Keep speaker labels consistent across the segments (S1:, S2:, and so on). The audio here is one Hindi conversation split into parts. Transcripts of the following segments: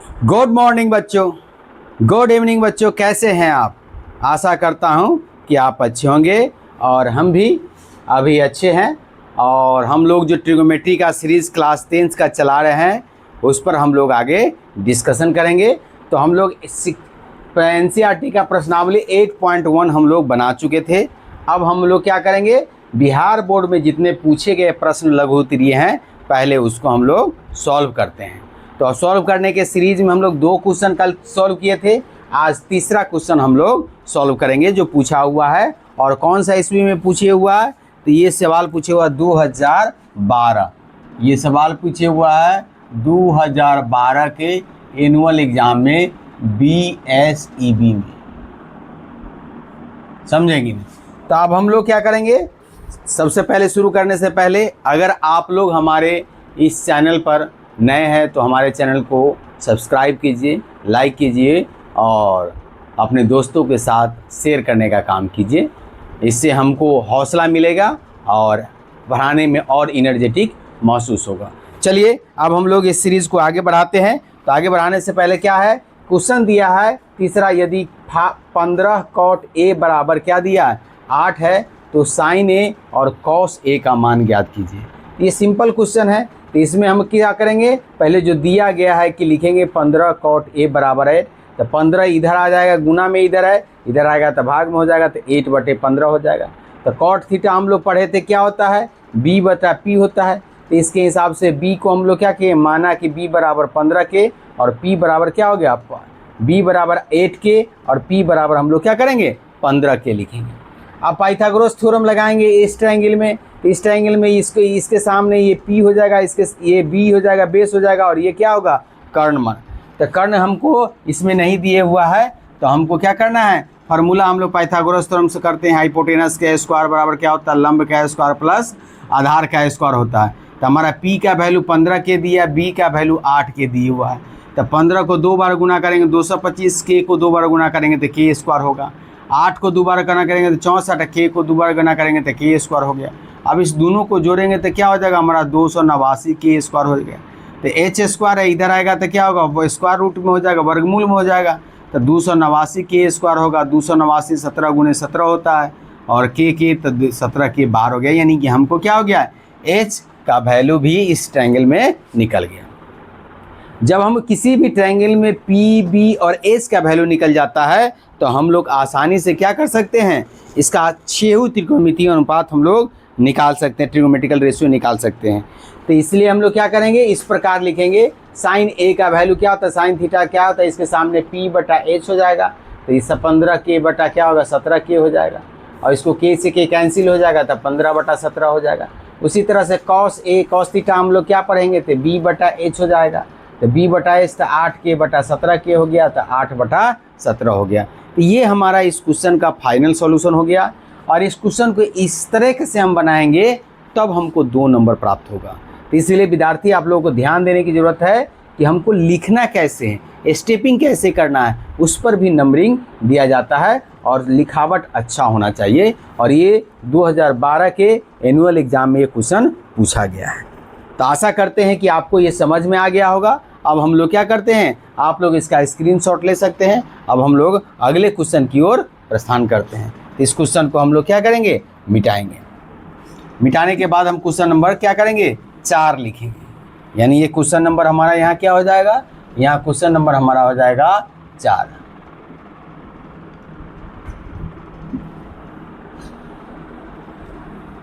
S1: गुड मॉर्निंग बच्चों, गुड इवनिंग बच्चों, कैसे हैं आप। आशा करता हूं कि आप अच्छे होंगे और हम भी अभी अच्छे हैं। और हम लोग जो ट्रिग्नोमेट्री का सीरीज़ क्लास 10 का चला रहे हैं उस पर हम लोग आगे डिस्कशन करेंगे। तो हम लोग एनसीईआरटी का प्रश्नावली 8.1 हम लोग बना चुके थे। अब हम लोग क्या करेंगे, बिहार बोर्ड में जितने पूछे गए प्रश्न लघु उत्तरीय हैं पहले उसको हम लोग सॉल्व करते हैं। तो सॉल्व करने के सीरीज में हम लोग 2 क्वेश्चन कल सॉल्व किए थे। आज तीसरा क्वेश्चन हम लोग सॉल्व करेंगे जो पूछा हुआ है। और कौन सा ईस्वी में पूछे हुआ है, तो ये सवाल पूछे हुआ 2012। ये सवाल पूछे हुआ है 2012 के एनुअल एग्जाम में BSEB में, समझेंगे। तो अब हम लोग क्या करेंगे, सबसे पहले शुरू करने से पहले अगर आप लोग हमारे इस चैनल पर नए हैं तो हमारे चैनल को सब्सक्राइब कीजिए, लाइक कीजिए और अपने दोस्तों के साथ शेयर करने का काम कीजिए। इससे हमको हौसला मिलेगा और बढ़ाने में और एनर्जेटिक महसूस होगा। चलिए अब हम लोग इस सीरीज़ को आगे बढ़ाते हैं। तो आगे बढ़ाने से पहले क्या है, क्वेश्चन दिया है तीसरा, यदि 15 cot A बराबर क्या दिया है 8 है तो sin A और cos A का मान ज्ञात कीजिए। ये सिंपल क्वेश्चन है। तो इसमें हम क्या करेंगे, पहले जो दिया गया है कि लिखेंगे 15 cot A बराबर है, तो 15 इधर आ जाएगा, गुना में इधर है, इधर आएगा तो भाग में हो जाएगा, तो 8/15 हो जाएगा। तो cot थीटा हम लोग पढ़े थे क्या होता है, B/P होता है। तो इसके हिसाब से B को हम लोग क्या किए, माना कि B बराबर 15 के और P बराबर क्या हो गया, B बराबर 8 के और P बराबर हम लोग क्या करेंगे 15 के लिखेंगे। अब पाइथागोरस थ्योरम लगाएंगे इस ट्रायंगल में। इस ट्रायंगल में इसके सामने ये P हो जाएगा, ये B हो जाएगा, बेस हो जाएगा और ये क्या होगा कर्ण मान। तो कर्ण हमको इसमें नहीं दिए हुआ है तो हमको क्या करना है, फार्मूला हम लोग पाइथागोरस थ्योरम से करते हैं। हाइपोटेनस का स्क्वायर बराबर क्या होता है, लंब का स्क्वायर प्लस आधार का स्क्वायर होता है। तो हमारा P का वैल्यू 15 के दिया, B का वैल्यू 8 के दिए हुआ है। तो 15 को 2 बार गुना करेंगे 225, K को 2 बार गुना करेंगे तो K स्क्वायर होगा। 8 को 2 बार गुना करेंगे तो 64, K को 2 बार गुना करेंगे तो K स्क्वायर हो गया। अब इस दोनों को जोड़ेंगे तो क्या हो जाएगा, हमारा 289 K स्क्वायर हो गया। तो H स्क्वायर है, इधर आएगा तो क्या होगा, वो स्क्वायर रूट में हो जाएगा, वर्गमूल में हो जाएगा। तो 289 K स्क्वायर होगा। 289 17 गुने 17 होता है और K तो 17 K बाहर हो गया, यानी कि हमको क्या हो गया, H का वैल्यू भी इस ट्रायंगल में निकल गया। जब हम किसी भी ट्रायंगल में P, B और H का वैल्यू निकल जाता है तो हम लोग आसानी से क्या कर सकते हैं, इसका छेहू त्रिकोणमितीय अनुपात हम लोग निकाल सकते हैं, ट्रिग्नोमेट्रिकल रेशियो निकाल सकते हैं। तो इसलिए हम लोग क्या करेंगे, इस प्रकार लिखेंगे, साइन A का वैल्यू क्या होता है, साइन थीटा क्या होता है, इसके सामने P/H हो जाएगा। तो इस 15 K बटा क्या होगा 17 K हो जाएगा और इसको K से K कैंसिल हो जाएगा तो 15/17 हो जाएगा। उसी तरह से cos A cos थीटा हम लोग क्या पढ़ेंगे, तो B/H हो जाएगा। तो B/H तो 8K/17 K हो गया, तो 8/17 हो गया। तो ये हमारा इस क्वेश्चन का फाइनल सॉल्यूशन हो गया। और इस क्वेश्चन को इस तरह से हम बनाएंगे तब हमको 2 नंबर प्राप्त होगा। तो इसलिए विद्यार्थी आप लोगों को ध्यान देने की ज़रूरत है कि हमको लिखना कैसे है, स्टेपिंग कैसे करना है, उस पर भी नंबरिंग दिया जाता है और लिखावट अच्छा होना चाहिए। और ये 2012 के एनुअल एग्जाम में ये क्वेश्चन पूछा गया है। तो आशा करते हैं कि आपको ये समझ में आ गया होगा। अब हम लोग क्या करते हैं, आप लोग इसका स्क्रीनशॉट ले सकते हैं। अब हम लोग अगले क्वेश्चन की ओर प्रस्थान करते हैं। इस क्वेश्चन को हम लोग क्या करेंगे, मिटाएंगे। मिटाने के बाद हम क्वेश्चन नंबर क्या करेंगे 4 लिखेंगे, यानी ये क्वेश्चन नंबर हमारा यहाँ क्या हो जाएगा, यहाँ क्वेश्चन नंबर हमारा हो जाएगा 4।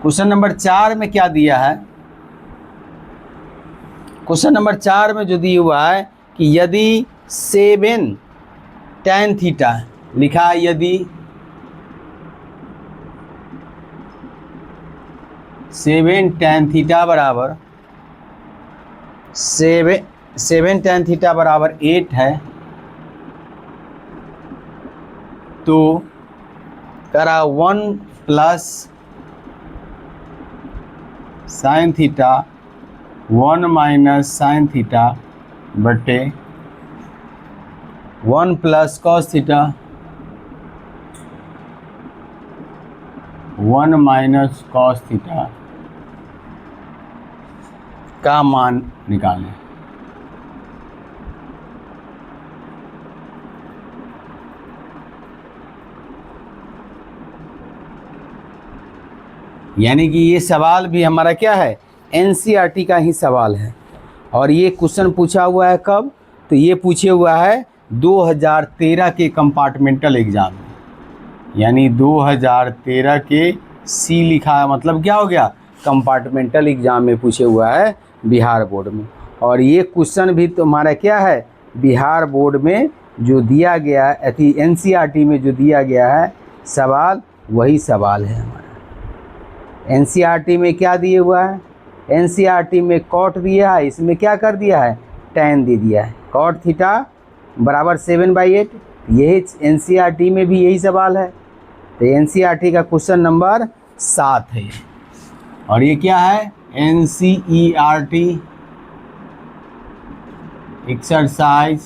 S1: क्वेश्चन नंबर 4 में क्या दिया है, क्वेश्चन नंबर 4 में जो दिया हुआ है कि यदि 7 tan थीटा लिखा है, यदि 7 tan थीटा बराबर 7 tan थीटा बराबर 8 है तो करा 1 plus sine theta 1 minus sine theta बटे 1 plus cos theta 1 minus cos theta का मान निकालें। यानी कि ये सवाल भी हमारा क्या है, एनसीईआरटी का ही सवाल है। और ये क्वेश्चन पूछा हुआ है कब, तो ये पूछे हुआ है 2013 के कंपार्टमेंटल एग्ज़ाम में, यानी 2013 के सी लिखा है, मतलब क्या हो गया, कंपार्टमेंटल एग्ज़ाम में पूछे हुआ है बिहार बोर्ड में। और ये क्वेश्चन भी तुम्हारा क्या है, बिहार बोर्ड में जो दिया गया है, अति एनसीईआरटी में जो दिया गया है सवाल, वही सवाल है हमारा। एनसीईआरटी में क्या दिया हुआ है, एनसीईआरटी में कॉट दिया है, इसमें क्या कर दिया है, tan दे दिया है, कॉट थीटा बराबर 7/8। यही एनसीईआरटी में भी यही सवाल है। तो एनसीईआरटी का क्वेश्चन नंबर 7 है। और ये क्या है, एनसीईआरटी एक्सरसाइज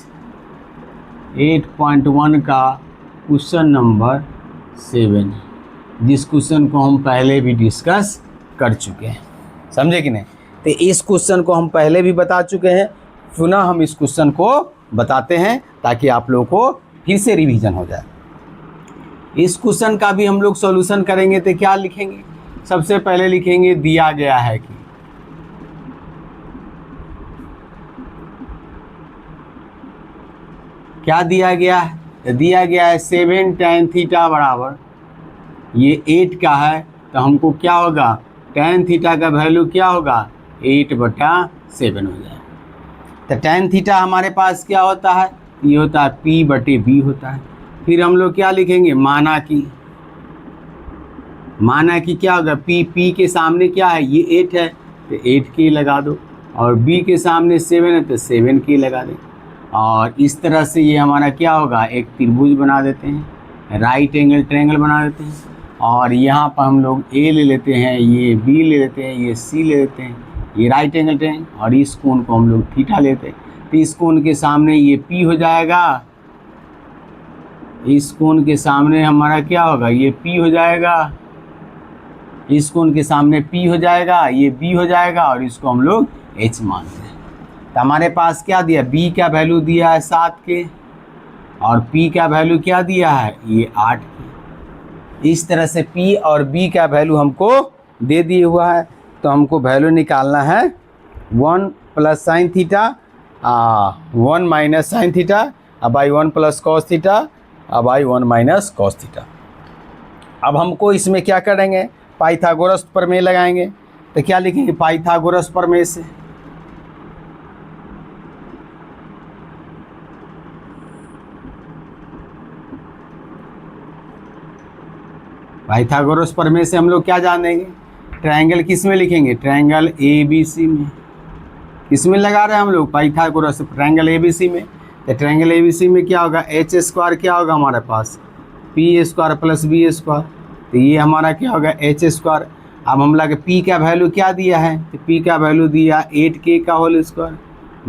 S1: 8.1 का क्वेश्चन नंबर 7, जिस क्वेश्चन को हम पहले भी डिस्कस कर चुके हैं, समझे कि नहीं। तो इस क्वेश्चन को हम पहले भी बता चुके हैं, पुनः हम इस क्वेश्चन को बताते हैं ताकि आप लोगों को फिर से रिवीजन हो जाए। इस क्वेश्चन का भी हम लोग सॉल्यूशन करेंगे तो क्या लिखेंगे, सबसे पहले लिखेंगे दिया गया है कि क्या दिया गया है, तो दिया गया है 7 tan थीटा बराबर, ये 8 का है तो हमको क्या होगा, tan थीटा का वैल्यू क्या होगा, 8/7 हो जाए। तो tan थीटा हमारे पास क्या होता है, ये होता है P/B होता है। फिर हम लोग क्या लिखेंगे, माना कि क्या होगा, P के सामने क्या है, ये 8 है तो 8 की लगा दो, और B के सामने 7 है तो 7 की लगा दें। और इस तरह से ये हमारा क्या होगा, एक त्रिभुज बना देते हैं, राइट एंगल ट्रायंगल बना देते हैं। और यहाँ पर हम लोग A ले लेते हैं, ये B ले लेते हैं, ये C ले लेते हैं, ये राइट एंगल ट्रायंगल, और इस कोण को हम लोग थीटा लेते हैं। तो इस कोण के सामने ये P हो जाएगा, इस कोण के सामने हमारा क्या होगा, ये P हो जाएगा, इस कोण के सामने P हो जाएगा, ये B हो जाएगा, और इसको हम लोग H मानते हैं। तो हमारे पास क्या दिया, B का वैल्यू दिया है 7 के, और P का वैल्यू क्या दिया है, ये 8 के। इस तरह से P और B का वैल्यू हमको दे दिया हुआ है। तो हमको वैल्यू निकालना है 1 + sin theta 1 - sin theta by 1 + cos theta by 1 - cos theta. अब हमको इसमें क्या करेंगे, पाइथागोरस प्रमेय लगाएंगे। तो क्या लिखेंगे, पाइथागोरस प्रमेय से पाइथागोरस प्रमेय से हम लोग क्या जानेंगे, ट्रायंगल किस में लिखेंगे, ट्रायंगल ABC में। किस में लगा रहे हैं हम लोग, पाइथागोरस ट्रायंगल ABC में। तो ट्रायंगल ABC में क्या होगा, h² क्या होगा हमारे पास, P² + B²। तो ये हमारा क्या होगा, h²। अब हम लगे P का वैल्यू क्या दिया है, तो P का वैल्यू दिया 8k का होल स्क्वायर,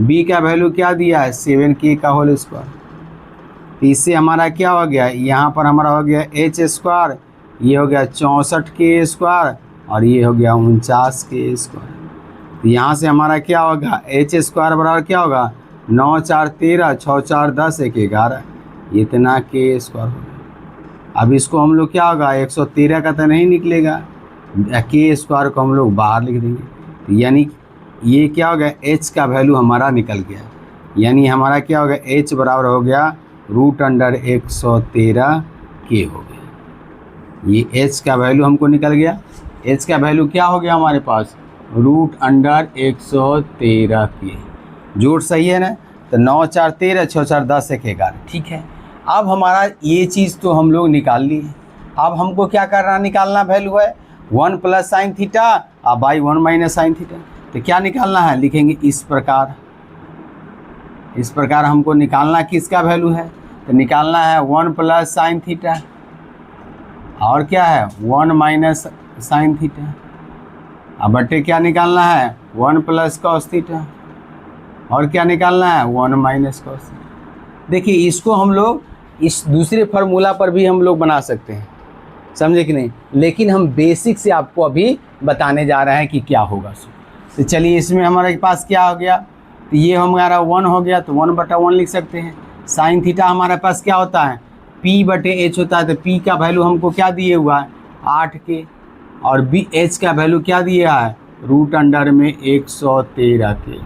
S1: B का वैल्यू क्या दिया है, 7k का होल स्क्वायर। तो इससे हमारा क्या हो गया, यहाँ पर हमारा हो गया h², ये हो गया 64k², और ये हो गया 49k²। तो यहाँ से हमारा क्या होगा, h² बराबर क्या होगा, 9 4 13, 6 4 10, 1 11, इतना k² हो गया। अब इसको हम लोग क्या होगा, 113 का तो नहीं निकलेगा, k² को हम लोग बाहर लिख देंगे। तो यानी ये क्या हो गया, h का वैल्यू हमारा निकल गया, यानी हमारा क्या हो गया, h बराबर हो गया √113k हो गया। ये h का वैल्यू हमको निकल गया। h का वैल्यू क्या हो गया हमारे पास, √113k। जोड़ सही है ना, तो 9 4 13, 6 4 10, 1 11, ठीक है। अब हमारा ये चीज़ तो हम लोग निकाल लिए। अब हमको क्या करना, निकालना वैल्यू है 1 + sin theta by 1 - sin theta. तो क्या निकालना है, लिखेंगे इस प्रकार, इस प्रकार हमको निकालना किसका वैल्यू है, तो निकालना है 1 + sin थीटा, और क्या है 1 - sin थीटा, अब बटे क्या निकालना है 1 + cos थीटा, और क्या निकालना है 1 - cos थीटा। देखिए इसको हम लोग इस दूसरे फार्मूला पर भी हम लोग बना सकते हैं, समझे कि नहीं, लेकिन हम बेसिक से आपको अभी बताने जा रहे हैं कि क्या होगा। तो चलिए इसमें हमारे पास क्या हो गया, तो ये हमारा 1 हो गया, तो 1/1 लिख सकते हैं। साइन थीटा हमारे पास क्या होता है, P/H होता है। तो P का वैल्यू हमको क्या दिए हुआ है 8k, और बी एच का वैल्यू क्या दिया है, रूट अंडर में 113 के।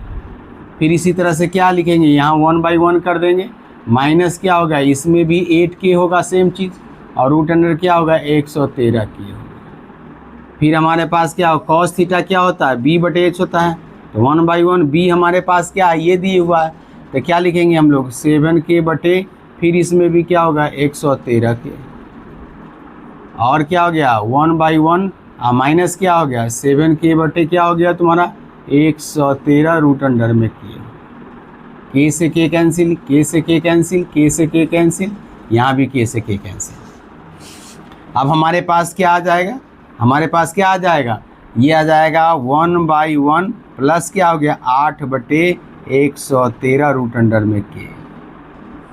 S1: फिर इसी तरह से क्या लिखेंगे, यहाँ 1/1 कर देंगे, माइनस क्या होगा, इसमें भी 8k होगा सेम चीज़, और रूट अंडर क्या होगा 113 के होगा। फिर हमारे पास क्या हो, कॉस थीटा क्या होता है, b/h होता है, तो 1/1 b हमारे पास क्या है, ये दिए हुआ है, तो क्या लिखेंगे हम लोग 7k बटे, फिर इसमें भी क्या होगा 113 के, और क्या हो गया 1/1 माइनस क्या हो गया 7k बटे क्या हो गया तुम्हारा 113 रूट अंडर में के से के कैंसिल, के से के कैंसिल, के से के कैंसिल, यहाँ भी के से के कैंसिल। अब हमारे पास क्या आ जाएगा, हमारे पास क्या आ जाएगा, ये आ जाएगा 1/1 प्लस क्या हो गया 8/113 रूट अंडर में के।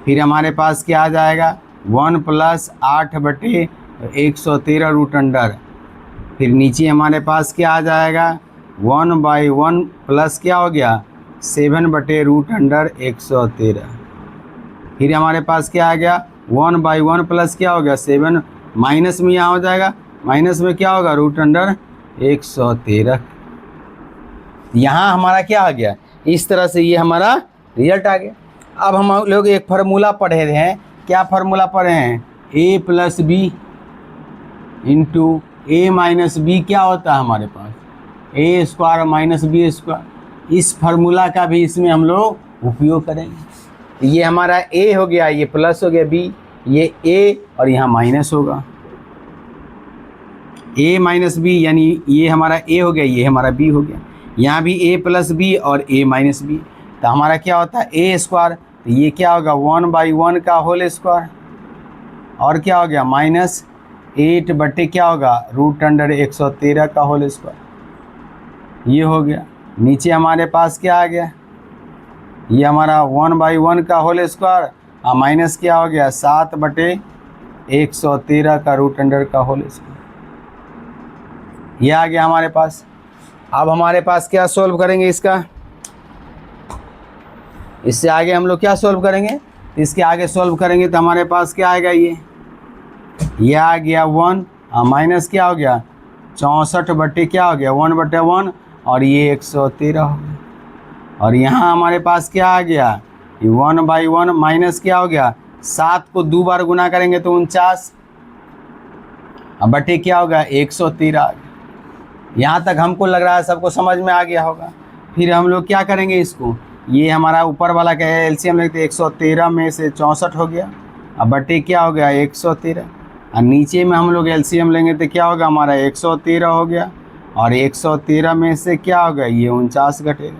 S1: फिर हमारे पास क्या आ जाएगा 1 प्लस 8/113 रूट अंडर। फिर नीचे हमारे पास क्या आ जाएगा 1/1 प्लस क्या हो गया 7/√113। फिर हमारे पास क्या आ गया 1/1 प्लस क्या हो गया 7, माइनस में यहाँ हो जाएगा, माइनस में क्या होगा √113। यहाँ हमारा क्या आ गया, इस तरह से ये हमारा रिजल्ट आ गया। अब हम लोग एक फार्मूला पढ़े हैं, क्या फार्मूला पढ़े हैं, a + b into a minus B क्या होता है हमारे पास a² - b²। इस फार्मूला का भी इसमें हम लोग उपयोग करेंगे। ये हमारा a हो गया, ये प्लस हो गया b, ये a और यहाँ माइनस होगा, a माइनस b, यानी ये हमारा a हो गया, ये हमारा b हो गया, यहाँ भी a + b और a माइनस b, तो हमारा क्या होता है a², तो ये क्या होगा 1/1 का होल स्क्वायर, और क्या हो गया माइनस 8 बटे क्या होगा √113 का होल स्क्वायर, ये हो गया। नीचे हमारे पास क्या आ गया, ये हमारा 1/1 का होल स्क्वायर और माइनस क्या हो गया 7/113 का √अंडर का होल स्क्वायर, ये आ गया हमारे पास। अब हमारे पास क्या सॉल्व करेंगे इसका, इससे आगे हम लोग क्या सॉल्व करेंगे, इसके आगे सॉल्व करेंगे तो हमारे पास क्या आएगा, ये आ गया 1 माइनस क्या हो गया 64 बटे क्या हो गया 1/1 और ये 113 हो गया, और यहाँ हमारे पास क्या आ गया 1/1 माइनस क्या हो गया 7 को 2 बार गुना करेंगे तो 49 बटे क्या होगा 113। यहाँ तक हमको लग रहा है सबको समझ में आ गया होगा। फिर हम लोग क्या करेंगे इसको, ये हमारा ऊपर वाला क्या है एलसीएम लेते 113 में से 64 हो गया, अब बटे क्या हो गया 113, और नीचे में हम लोग एलसीएम लेंगे तो क्या होगा हमारा 113 हो गया, और 113 में से क्या होगा ये 49 घटेगा,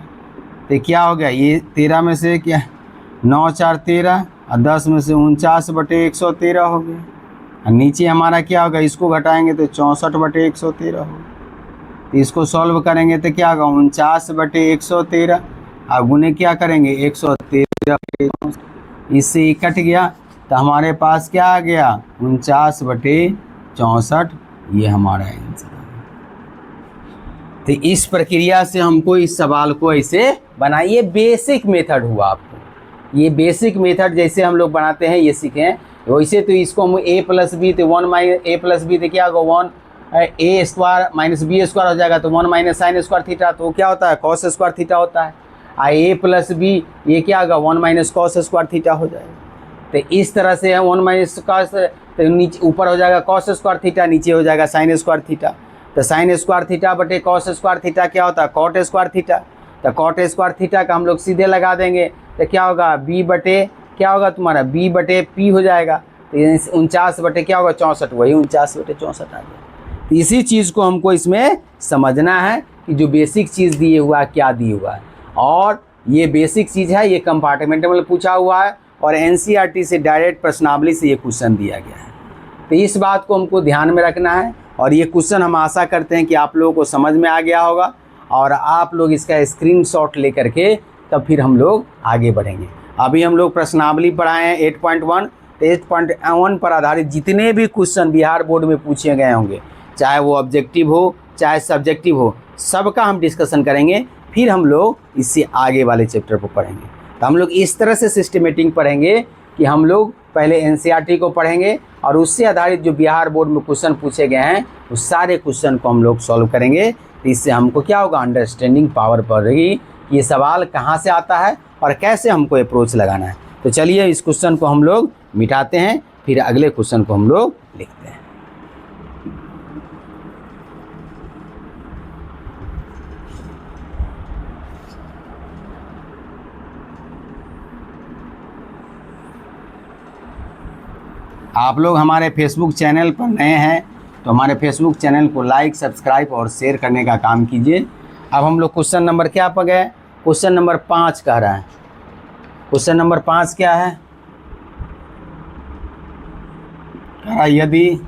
S1: तो क्या हो गया ये 13 में से क्या 9 4 13 और 10 में से 49 बटे 113 हो गया, और नीचे हमारा क्या होगा इसको घटाएंगे तो 64 बटे 113 होगा। तो इसको सॉल्व करेंगे तो क्या होगा 49 बटे 113 और गुने क्या करेंगे 113, इससे ये कट गया तो हमारे पास क्या आ गया 49 बटे 64, ये हमारा आंसर है। तो इस प्रक्रिया से हमको इस सवाल को ऐसे बनाइए, बेसिक मेथड हुआ आपको, ये बेसिक मेथड जैसे हम लोग बनाते हैं ये सीखे हैं, वैसे तो इसको हम a + b तो 1 - a + b तो क्या होगा 1 a² - b² हो जाएगा, तो 1 - sin² थीटा, तो क्या होता है cos² थीटा होता है, a + b ये क्या होगा 1 - cos² थीटा हो जाएगा। तो इस तरह से 1 - cos, तो नीचे ऊपर हो जाएगा cos² थीटा, नीचे हो जाएगा sin² थीटा, तो sin² थीटा बटे cos² थीटा क्या होता है cot² थीटा, तो cot² थीटा का हम लोग सीधे लगा देंगे तो क्या होगा b बटे क्या होगा तुम्हारा b बटे p हो जाएगा, तो 49 बटे क्या होगा 64, वही 49 बटे 64 आ गया। तो इसी चीज़ को हमको इसमें समझना है कि जो बेसिक चीज़ दिए हुआ है क्या दिए हुआ है, और ये बेसिक चीज़ है, ये कंपार्टमेंटल पूछा हुआ है और एनसीईआरटी से डायरेक्ट प्रश्नावली से ये क्वेश्चन दिया गया है। तो इस बात को हमको ध्यान में रखना है, और ये क्वेश्चन हम आशा करते हैं कि आप लोगों को समझ में आ गया होगा, और आप लोग इसका स्क्रीनशॉट लेकर के तब फिर हम लोग आगे बढ़ेंगे। अभी हम लोग प्रश्नावली पढ़ाए हैं 8.1, तो 8.1 पर आधारित जितने भी क्वेश्चन बिहार बोर्ड में पूछे गए होंगे, चाहे वो ऑब्जेक्टिव हो चाहे सब्जेक्टिव हो, सबका हम डिस्कशन करेंगे, फिर हम लोग इससे आगे वाले चैप्टर को पढ़ेंगे। तो हम लोग इस तरह से सिस्टमेटिक पढ़ेंगे कि हम लोग पहले एनसीईआरटी को पढ़ेंगे और उससे आधारित जो बिहार बोर्ड में क्वेश्चन पूछे गए हैं उस सारे क्वेश्चन को हम लोग सॉल्व करेंगे। तो इससे हमको क्या होगा, अंडरस्टैंडिंग पावर बढ़ेगी कि ये सवाल कहाँ से आता है और कैसे हमको अप्रोच लगाना है। तो चलिए इस क्वेश्चन को हम लोग मिटाते हैं, फिर अगले क्वेश्चन को हम लोग लिखते हैं। आप लोग हमारे फेसबुक चैनल पर नए हैं तो हमारे फेसबुक चैनल को लाइक, सब्सक्राइब और शेयर करने का काम कीजिए। अब हम लोग क्वेश्चन नंबर क्या पर गए, क्वेश्चन नंबर 5 कह रहा है। क्वेश्चन नंबर 5 क्या है, कह रहा यदि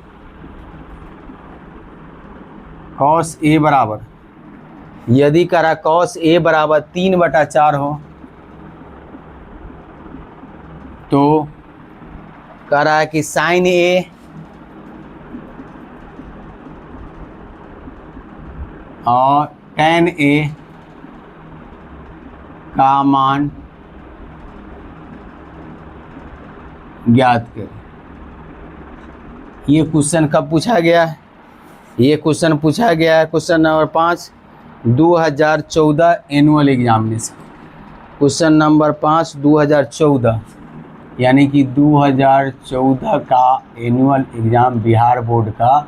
S1: cos A बराबर, यदि कह रहा cos A बराबर 3/4 हो तो कह रहा है कि sin A और tan A का मान ज्ञात करें। ये क्वेश्चन कब पूछा गया है, ये क्वेश्चन पूछा गया है question number 5 2014 annual examination. Question number 5 2014 यानी कि 2014 का एनुअल एग्ज़ाम बिहार बोर्ड का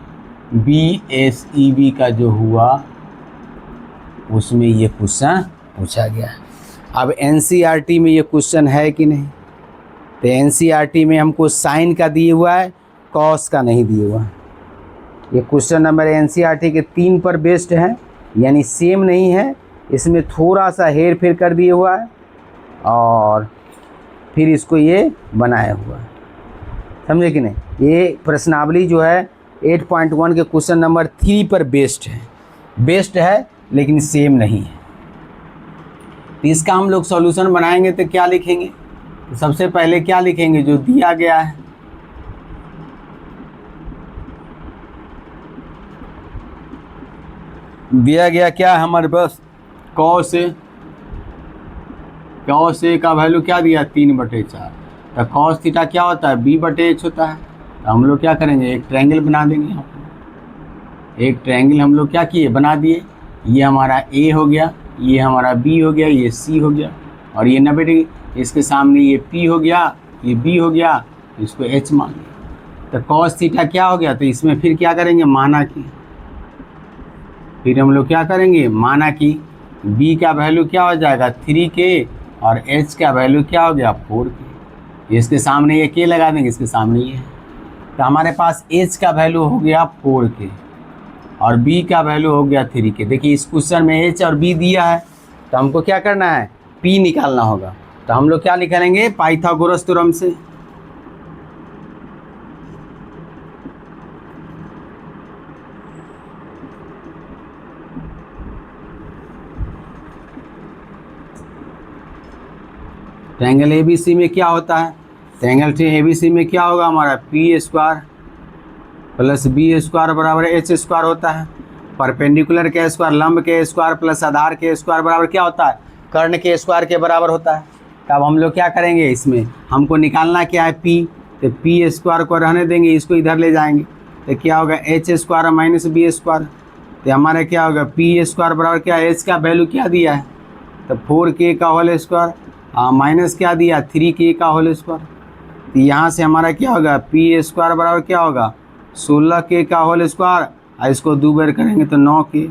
S1: BSEB का जो हुआ उसमें ये क्वेश्चन पूछा गया। अब NCERT में ये क्वेश्चन है कि नहीं, तो NCERT में हमको साइन का दिए हुआ है, कॉस का नहीं दिया हुआ है। ये क्वेश्चन नंबर NCERT के 3 पर बेस्ड है, यानी सेम नहीं है, इसमें थोड़ा सा हेर फेर कर दिया हुआ है और फिर इसको ये बनाया हुआ है, समझे कि नहीं। ये प्रश्नावली जो है 8.1 के क्वेश्चन नंबर 3 पर बेस्ड है लेकिन सेम नहीं है। तो इसका हम लोग सॉल्यूशन बनाएंगे तो क्या लिखेंगे, तो सबसे पहले क्या लिखेंगे, जो दिया गया है क्या है हमारे पास, cos A का वैल्यू क्या दिया 3/4। तो cos थीटा क्या होता है B/H होता है। तो हम लोग क्या करेंगे, एक ट्रायंगल बना देंगे यहाँ पर। एक ट्रायंगल हम लोग क्या किए, बना दिए। ये हमारा A हो गया, ये हमारा B हो गया, ये C हो गया और ये 90 डिग्री। इसके सामने ये P हो गया, ये B हो गया, इसको H मान लिया। तो cos थीटा क्या हो गया, तो इसमें फिर क्या करेंगे, माना कि, फिर हम लोग क्या करेंगे, माना कि B का वैल्यू क्या हो जाएगा 3K और H का वैल्यू क्या हो गया 4K। इसके सामने ये K लगा देंगे, इसके सामने ये है। तो हमारे पास H का वैल्यू हो गया 4K और B का वैल्यू हो गया 3K। देखिए इस क्वेश्चन में H और B दिया है तो हमको क्या करना है, P निकालना होगा। तो हम लोग क्या निकालेंगे, पाइथागोरस थ्योरम से। ट्रायंगल ABC में क्या होता है, ट्रायंगल ABC में क्या होगा हमारा P² प्लस B² बराबर H² होता है। परपेंडिकुलर के स्क्वायर, लंब के स्क्वायर प्लस आधार के स्क्वायर बराबर क्या होता है, कर्ण के स्क्वायर के बराबर होता है। तब हम लोग क्या करेंगे, इसमें हमको निकालना क्या है P, तो P² को रहने देंगे, इसको इधर ले जाएंगे तो क्या होगा H² माइनस B²। तो हमारा क्या होगा P² बराबर क्या, H का वैल्यू क्या दिया है, तो 4K का होल स्क्वायर माइनस क्या दिया 3K का होल स्क्वायर। तो यहाँ से हमारा क्या होगा P² बराबर क्या होगा 16K का होल स्क्वायर और इसको 2 बार करेंगे तो 9K।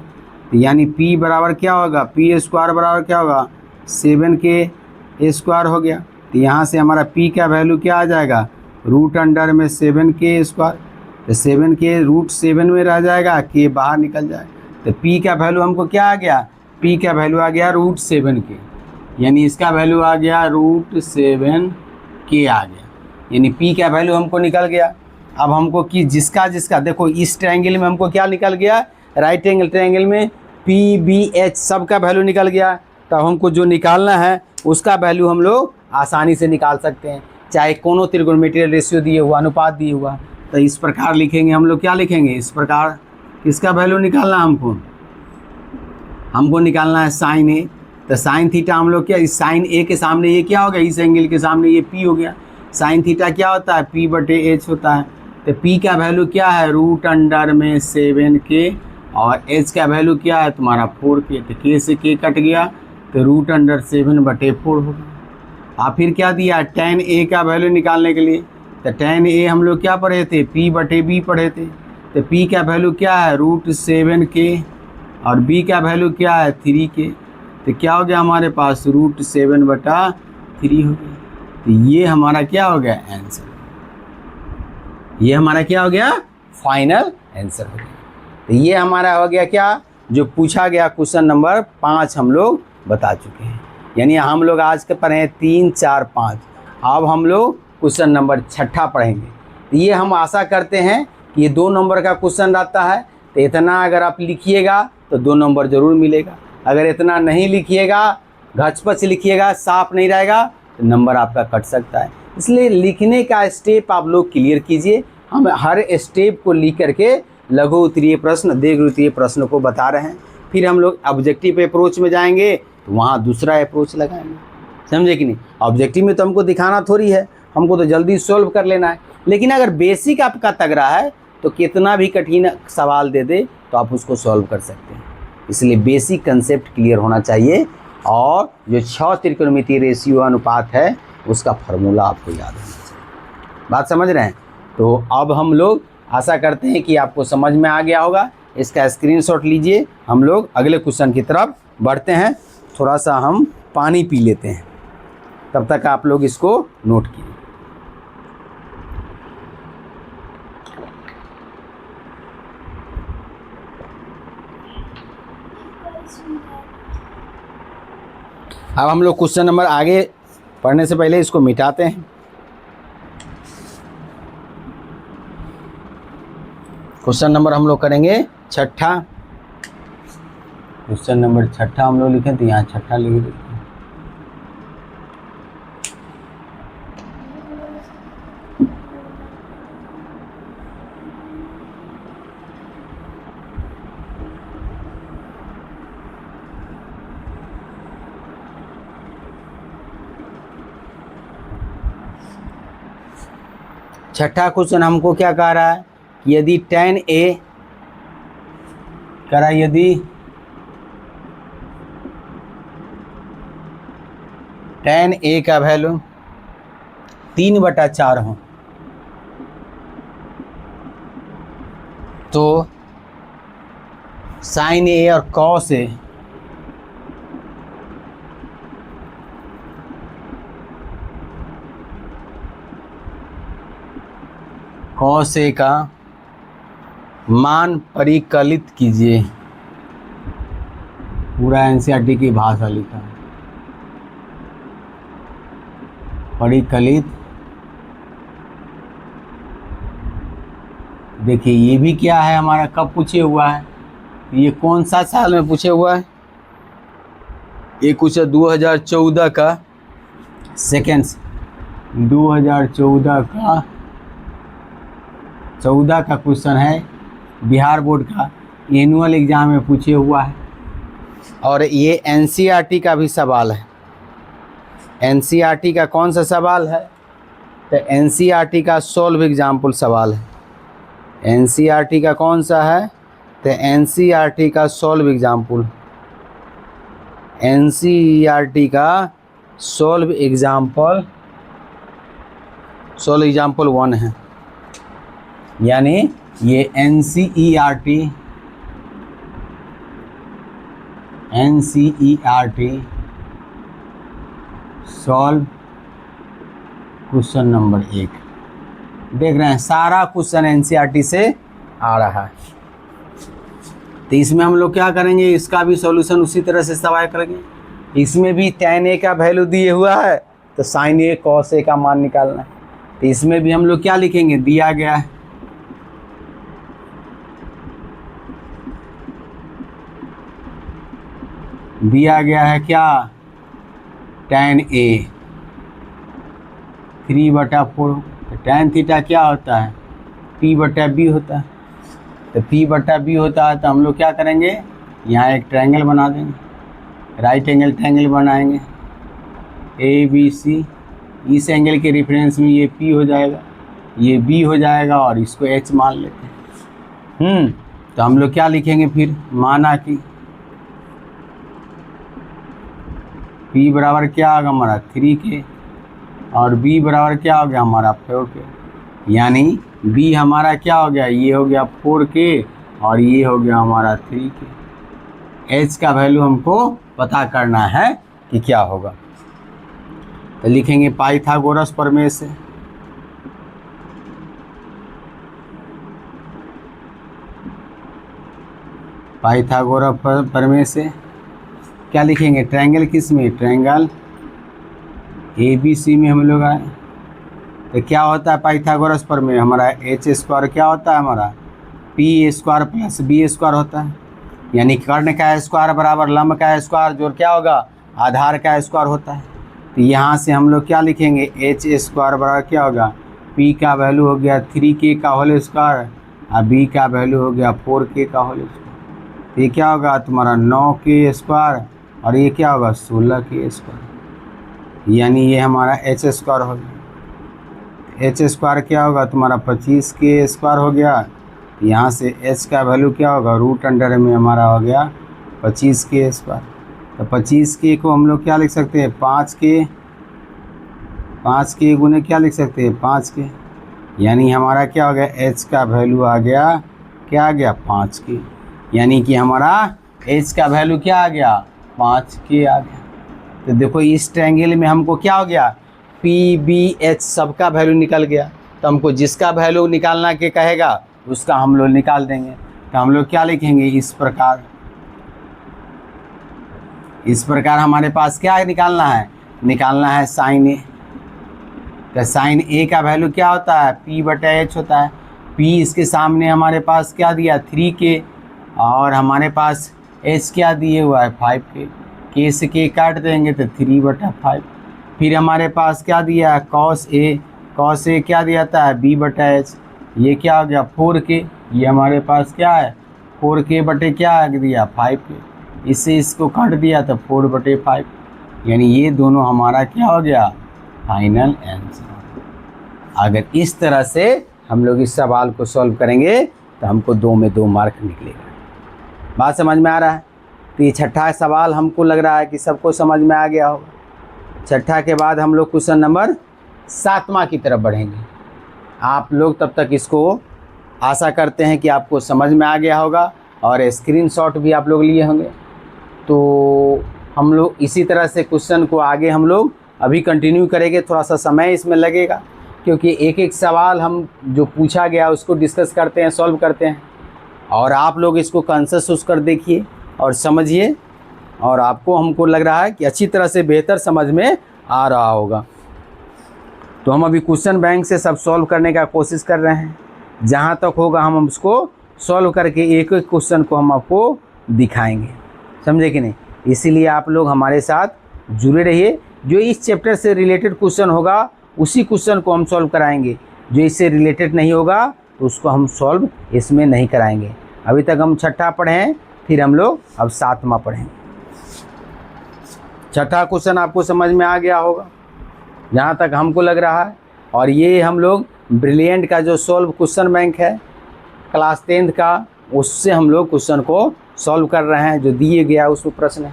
S1: तो यानी P बराबर क्या होगा, P² बराबर क्या होगा 7K² हो गया। तो यहाँ से हमारा P का वैल्यू क्या आ जाएगा, √में 7K²। तो 7K √7 में रह जाएगा, K बाहर निकल जाएगा। तो P का वैल्यू हमको क्या आ गया, P का वैल्यू आ गया √7K, यानी इसका वैल्यू आ गया √7K आ गया, यानी P का वैल्यू हमको निकल गया। अब हमको कि जिसका देखो इस ट्रायंगल में हमको क्या निकल गया, राइट एंगल ट्रायंगल में PBH सब का वैल्यू निकल गया। तब हमको जो निकालना है उसका वैल्यू हम लोग आसानी से निकाल सकते हैं, चाहे कोनो त्रिकोणमितीय रेशियो दिए हुआ, अनुपात दिए हुआ। तो इस प्रकार लिखेंगे हम लोग, क्या लिखेंगे इस प्रकार, इसका वैल्यू निकालना हमको निकालना है sin A। तो sin थीटा हम लोग क्या, इस sin A के सामने ये क्या हो गया, इस एंगल के सामने ये P हो गया। साइन थीटा क्या होता है, p/h होता है। तो p का वैल्यू क्या है, √7k, और h का वैल्यू क्या है तुम्हारा 4k। तो k से k कट गया तो √7/4 होगा। और फिर क्या दिया, tan a का वैल्यू निकालने के लिए, तो tan a हम लोग क्या पढ़े थे, p/b पढ़े थे। तो p का वैल्यू क्या है √7k, और b का वैल्यू क्या है 3k। तो क्या हो गया हमारे पास, √7/3 हो गया। तो ये हमारा क्या हो गया आंसर, ये हमारा क्या हो गया फाइनल आंसर हो गया। तो ये हमारा हो गया क्या, जो पूछा गया क्वेश्चन नंबर 5 हम लोग बता चुके हैं। यानी हम लोग आज के पढ़े हैं 3, 4, 5। अब हम लोग क्वेश्चन नंबर 6 पढ़ेंगे। तो ये हम आशा करते हैं कि ये 2 नंबर का क्वेश्चन रहता है, तो इतना अगर आप लिखिएगा तो 2 नंबर ज़रूर मिलेगा। अगर इतना नहीं लिखिएगा, घचपच लिखिएगा, साफ नहीं रहेगा, तो नंबर आपका कट सकता है। इसलिए लिखने का स्टेप आप लोग क्लियर कीजिए। हम हर स्टेप को लिख करके लघु उत्तरीय प्रश्न, दीर्घ उत्तरीय प्रश्न को बता रहे हैं। फिर हम लोग ऑब्जेक्टिव अप्रोच में जाएंगे तो वहाँ दूसरा अप्रोच लगाएंगे, समझे कि नहीं। ऑब्जेक्टिव में तो हमको दिखाना थोड़ी है, हमको तो जल्दी सॉल्व कर लेना है। लेकिन अगर बेसिक आपका तगड़ा है तो कितना भी कठिन सवाल दे दे तो आप उसको सॉल्व कर सकते हैं। इसलिए बेसिक कंसेप्ट क्लियर होना चाहिए, और जो 6 त्रिकोणमितीय रेशियो अनुपात है उसका फार्मूला आपको याद होना चाहिए। बात समझ रहे हैं। तो अब हम लोग आशा करते हैं कि आपको समझ में आ गया होगा। इसका स्क्रीनशॉट लीजिए। हम लोग अगले क्वेश्चन की तरफ बढ़ते हैं। थोड़ा सा हम पानी पी लेते हैं, तब तक आप लोग इसको नोट कीजिए। अब हम लोग क्वेश्चन नंबर आगे पढ़ने से पहले इसको मिटाते हैं। क्वेश्चन नंबर हम लोग करेंगे 6। क्वेश्चन नंबर 6 हम लोग लिखें तो यहाँ 6 लिख देते हैं। छठा क्वेश्चन हमको क्या कह रहा है, यदि tan a कह रहा है, यदि tan a का वैल्यू 3/4 हो तो sin a और cos a cos a का मान परिकलित कीजिए। पूरा एनसीईआरटी की भाषा लिखा है, परिकलित। देखिए ये भी क्या है हमारा, कब पूछे हुआ है, ये कौन सा साल में पूछे हुआ है, ये कुछ 2014 का सेकेंड, 2014 का 14 का क्वेश्चन है, बिहार बोर्ड का एनुअल एग्जाम में पूछे हुआ है। और ये एनसीईआरटी का भी सवाल है। एनसीईआरटी का कौन सा सवाल है, तो एनसीईआरटी का सॉल्व एग्जाम्पल सवाल है। एनसीईआरटी का कौन सा है, तो एनसीईआरटी का सॉल्व एग्जाम्पल, एनसीईआरटी का सॉल्व एग्जाम्पल 1 है। यानी ये एनसीईआरटी सॉल्व क्वेश्चन नंबर 1 देख रहे हैं। सारा क्वेश्चन एनसीईआरटी से आ रहा है। तो इसमें हम लोग क्या करेंगे, इसका भी सॉल्यूशन उसी तरह से सवाल करेंगे। इसमें भी tan a का वैल्यू दिए हुआ है तो sin a cos a का मान निकालना है। तो इसमें भी हम लोग क्या लिखेंगे, दिया गया है, दिया गया है क्या, tan a 3/4। तो tan थीटा क्या होता है, p/b होता है। तो p/b होता है तो हम लोग क्या करेंगे, यहाँ एक ट्रायंगल बना देंगे, राइट एंगल ट्रायंगल बनाएंगे, ABC इस एंगल के रेफरेंस में ये P हो जाएगा, ये B हो जाएगा और इसको H मान लेते हैं। तो हम लोग क्या लिखेंगे फिर, माना कि P बराबर क्या होगा हमारा 3K और B बराबर क्या हो गया हमारा 4K, यानी B हमारा क्या हो गया, ये हो गया 4K और ये हो गया हमारा 3K। H का वैल्यू हमको पता करना है कि क्या होगा। तो लिखेंगे पाइथागोरस प्रमेय से, पाइथागोरस प्रमेय से क्या लिखेंगे, ट्रायंगल किस में, ट्रायंगल ABC में हम लोग आए। तो क्या होता है पाइथागोरस प्रमेय, हमारा H² क्या होता है हमारा P² प्लस B² होता है, यानी कर्ण का स्क्वायर बराबर लंब का स्क्वायर जोड़ क्या होगा, आधार का स्क्वायर होता है। तो यहाँ से हम लोग क्या लिखेंगे, H² बराबर क्या होगा, P का वैल्यू हो गया 3K का होल स्क्वायर और B का वैल्यू हो गया 4K का होल स्क्वायर। ये क्या होगा तुम्हारा 9K² और ये क्या होगा 16K², यानी ये हमारा H² हो गया। H² क्या होगा तुम्हारा 25K² हो गया। यहाँ से H का वैल्यू क्या होगा, रूट अंडर में हमारा हो गया 25K²। तो 25K को हम लोग क्या लिख सकते हैं, 5K गुने क्या लिख सकते हैं 5K, यानी हमारा क्या हो गया H का वैल्यू आ गया, क्या आ गया 5K, यानी कि हमारा H का वैल्यू क्या आ गया 5K आ गया। तो देखो इस ट्रायंगल में हमको क्या हो गया, PBH सबका वैल्यू निकल गया। तो हमको जिसका वैल्यू निकालना के कहेगा उसका हम लोग निकाल देंगे। तो हम लोग क्या लिखेंगे, इस प्रकार हमारे पास क्या है, निकालना है साइन A। तो साइन A का वैल्यू क्या होता है, P/H होता है। P इसके सामने हमारे पास क्या दिया 3K और हमारे पास H क्या दिए हुआ है 5K। K से K काट देंगे तो 3/5। फिर हमारे पास क्या दिया है cos A क्या दिया था B/H, ये क्या हो गया 4K, ये हमारे पास क्या है 4K बटे क्या दिया 5K, इससे इसको काट दिया तो 4/5, यानी ये दोनों हमारा क्या हो गया फाइनल आंसर। अगर इस तरह से हम लोग इस सवाल को सॉल्व करेंगे तो हमको 2 में 2 मार्क निकलेगा। बात समझ में आ रहा है। तो ये छठा सवाल हमको लग रहा है कि सबको समझ में आ गया होगा। छठा के बाद हम लोग क्वेश्चन नंबर 7वां की तरफ बढ़ेंगे। आप लोग तब तक इसको आशा करते हैं कि आपको समझ में आ गया होगा और स्क्रीनशॉट भी आप लोग लिए होंगे। तो हम लोग इसी तरह से क्वेश्चन को आगे हम लोग अभी कंटिन्यू करेंगे। थोड़ा सा समय इसमें लगेगा क्योंकि एक एक सवाल हम जो पूछा गया उसको डिस्कस करते हैं, सॉल्व करते हैं और आप लोग इसको कंसेंसस कर देखिए और समझिए और आपको हमको लग रहा है कि अच्छी तरह से बेहतर समझ में आ रहा होगा। तो हम अभी क्वेश्चन बैंक से सब सॉल्व करने का कोशिश कर रहे हैं। जहाँ तक होगा हम उसको सॉल्व करके एक एक क्वेश्चन को हम आपको दिखाएंगे, समझे कि नहीं। इसीलिए आप लोग हमारे साथ जुड़े रहिए। जो इस चैप्टर से रिलेटेड क्वेश्चन होगा उसी क्वेश्चन को हम सॉल्व कराएंगे, जो इससे रिलेटेड नहीं होगा तो उसको हम सॉल्व इसमें नहीं कराएंगे। अभी तक हम छठा पढ़े हैं, फिर हम लोग अब 7वां पढ़ेंगे। छठा क्वेश्चन आपको समझ में आ गया होगा जहाँ तक हमको लग रहा है। और ये हम लोग ब्रिलियंट का जो सॉल्व क्वेश्चन बैंक है क्लास 10th का, उससे हम लोग क्वेश्चन को सॉल्व कर रहे हैं। जो दिए गया उस प्रश्न है,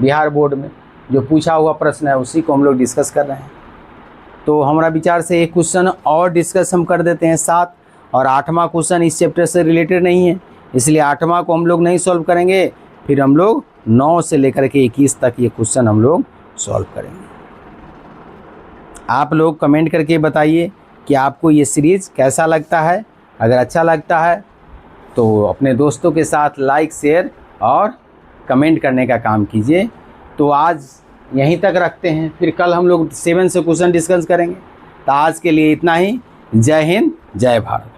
S1: बिहार बोर्ड में जो पूछा हुआ प्रश्न है उसी को हम लोग डिस्कस कर रहे हैं। तो हमारा विचार से एक क्वेश्चन और डिस्कस हम कर देते हैं 7 और 8वां क्वेश्चन इस चैप्टर से रिलेटेड नहीं है, इसलिए 8वां को हम लोग नहीं सॉल्व करेंगे। फिर हम लोग 9 से लेकर के 21 तक ये क्वेश्चन हम लोग सॉल्व करेंगे। आप लोग कमेंट करके बताइए कि आपको ये सीरीज़ कैसा लगता है। अगर अच्छा लगता है तो अपने दोस्तों के साथ लाइक, शेयर और कमेंट करने का काम कीजिए। तो आज यहीं तक रखते हैं, फिर कल हम लोग 7 से क्वेश्चन डिस्कस करेंगे। तो आज के लिए इतना ही। जय हिंद, जय भारत।